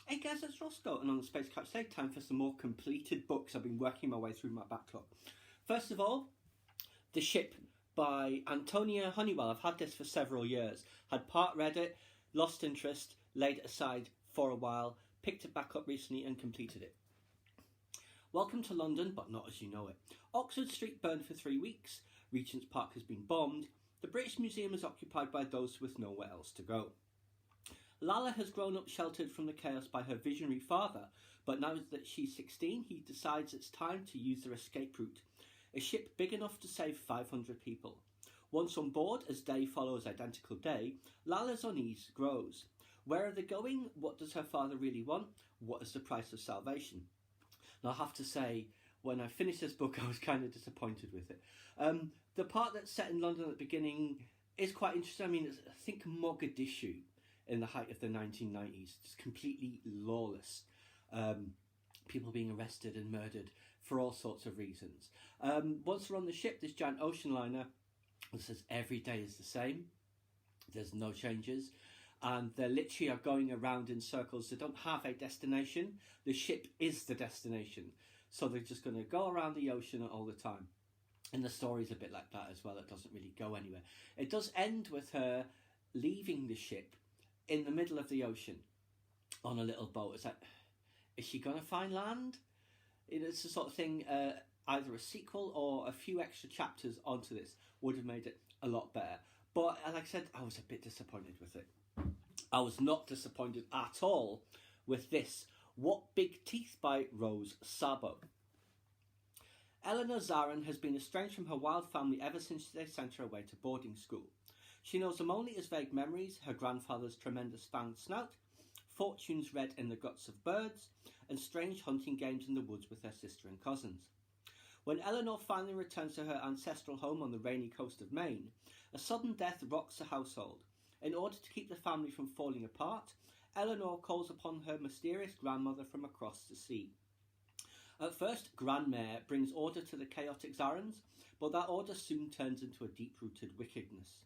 Hey guys, it's Roscoe, and on the Space Couch today, time for some more completed books. I've been working my way through my backlog. First of all, The Ship by Antonia Honeywell. I've had this for several years. Had part read it, lost interest, laid it aside for a while, picked it back up recently and completed it. Welcome to London, but not as you know it. Oxford Street burned for 3 weeks. Regent's Park has been bombed. The British Museum is occupied by those with nowhere else to go. Lala has grown up sheltered from the chaos by her visionary father, but now that she's 16, he decides it's time to use their escape route. A ship big enough to save 500 people. Once on board, as day follows identical day, Lala's unease grows. Where are they going? What does her father really want? What is the price of salvation? Now, I have to say, when I finished this book, I was kind of disappointed with it. The part that's set in London at the beginning is quite interesting. I mean, I think Mogadishu in the height of the 1990s, just completely lawless. People being arrested and murdered for all sorts of reasons. Once they're on the ship, this giant ocean liner says every day is the same. There's no changes. And they literally are going around in circles. They don't have a destination. The ship is the destination. So they're just going to go around the ocean all the time. And the story's a bit like that as well. It doesn't really go anywhere. It does end with her leaving the ship in the middle of the ocean on a little boat. It's like, is she going to find land? It's the sort of thing, either a sequel or a few extra chapters onto this would have made it a lot better. But like I said, I was a bit disappointed with it. I was not disappointed at all with this. What Big Teeth by Rose Sabo. Eleanor Zarin has been estranged from her wild family ever since they sent her away to boarding school. She knows them only as vague memories, her grandfather's tremendous fanged snout, fortunes read in the guts of birds, and strange hunting games in the woods with her sister and cousins. When Eleanor finally returns to her ancestral home on the rainy coast of Maine, a sudden death rocks the household. In order to keep the family from falling apart, Eleanor calls upon her mysterious grandmother from across the sea. At first, Grandmère brings order to the chaotic Zarins, but that order soon turns into a deep-rooted wickedness.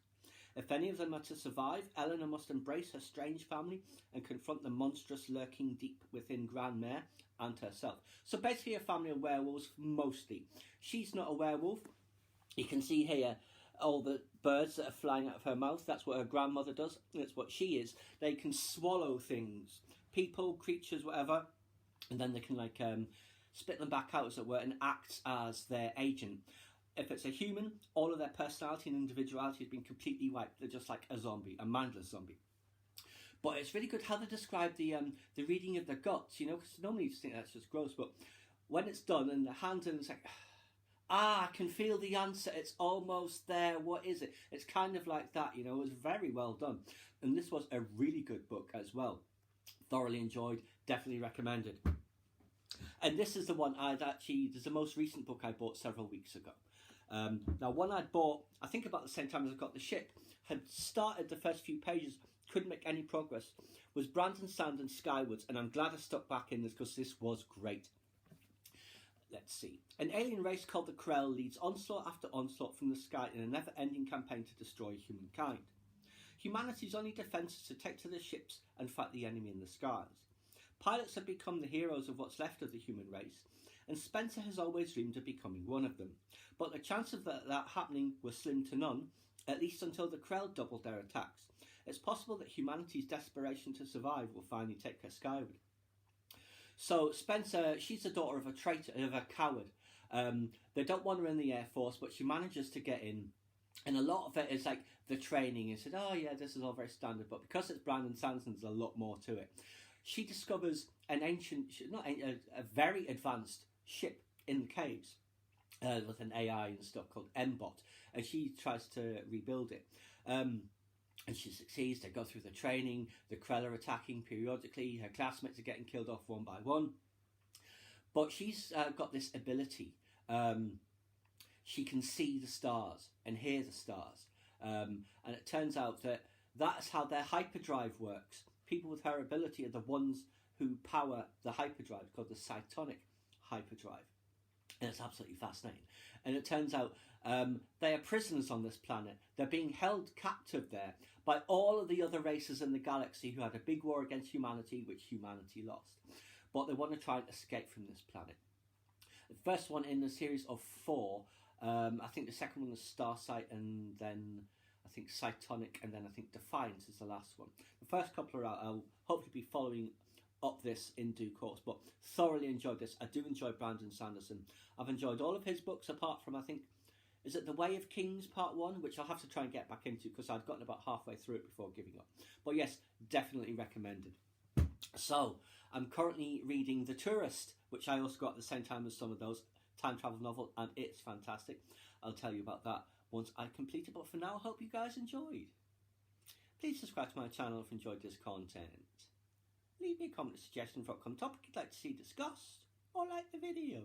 If any of them are to survive, Eleanor must embrace her strange family and confront the monstrous lurking deep within Grandmère and herself. So basically a family of werewolves, mostly. She's not a werewolf. You can see here all the birds that are flying out of her mouth. That's what her grandmother does. That's what she is. They can swallow things, people, creatures, whatever, and then they can spit them back out, as it were, and act as their agent. If it's a human, all of their personality and individuality has been completely wiped. They're just like a zombie, a mindless zombie. But it's really good how they describe the reading of the guts, because normally you just think that's just gross, but when it's done and the hands in, it's like, I can feel the answer, it's almost there, what is it? It's kind of like that, it was very well done. And this was a really good book as well. Thoroughly enjoyed, definitely recommended. And this is the one there's the most recent book I bought several weeks ago. Now, one I'd bought, I think about the same time as I got the ship, had started the first few pages, couldn't make any progress, was Brandon Sanden's Skyward, and I'm glad I stuck back in this because this was great. Let's see. An alien race called the Krell leads onslaught after onslaught from the sky in a never-ending campaign to destroy humankind. Humanity's only defence is to take to the ships and fight the enemy in the skies. Pilots have become the heroes of what's left of the human race, and Spencer has always dreamed of becoming one of them. But the chance of that happening was slim to none, at least until the Krell doubled their attacks. It's possible that humanity's desperation to survive will finally take her skyward. So Spencer, she's the daughter of a traitor, of a coward. They don't want her in the Air Force, but she manages to get in. And a lot of it is like the training. And said, oh yeah, this is all very standard. But because it's Brandon Sanson, there's a lot more to it. She discovers a very advanced ship in the caves with an AI and stuff called M-Bot, and she tries to rebuild it. And she succeeds. They go through the training. The Krell are attacking periodically. Her classmates are getting killed off one by one. But she's got this ability. She can see the stars and hear the stars. And it turns out that that's how their hyperdrive works. People with her ability are the ones who power the hyperdrive, called the cytonic hyperdrive. And it's absolutely fascinating. And it turns out they are prisoners on this planet. They're being held captive there by all of the other races in the galaxy who had a big war against humanity, which humanity lost. But they want to try and escape from this planet. The first one in the series of 4, I think the second one was Starsight, and then I think Cytonic, and then I think Defiance is the last one. The first couple are out. I'll hopefully be following up this in due course, but thoroughly enjoyed this. I do enjoy Brandon Sanderson. I've enjoyed all of his books apart from, I think, is it The Way of Kings Part 1, which I'll have to try and get back into because I'd gotten about halfway through it before giving up. But yes, definitely recommended. So, I'm currently reading The Tourist, which I also got at the same time as some of those, time travel novel, and it's fantastic. I'll tell you about that once I complete it, but for now, I hope you guys enjoyed. Please subscribe to my channel if you enjoyed this content. Leave me a comment or suggestion for a upcoming topic you'd like to see discussed, or like the video.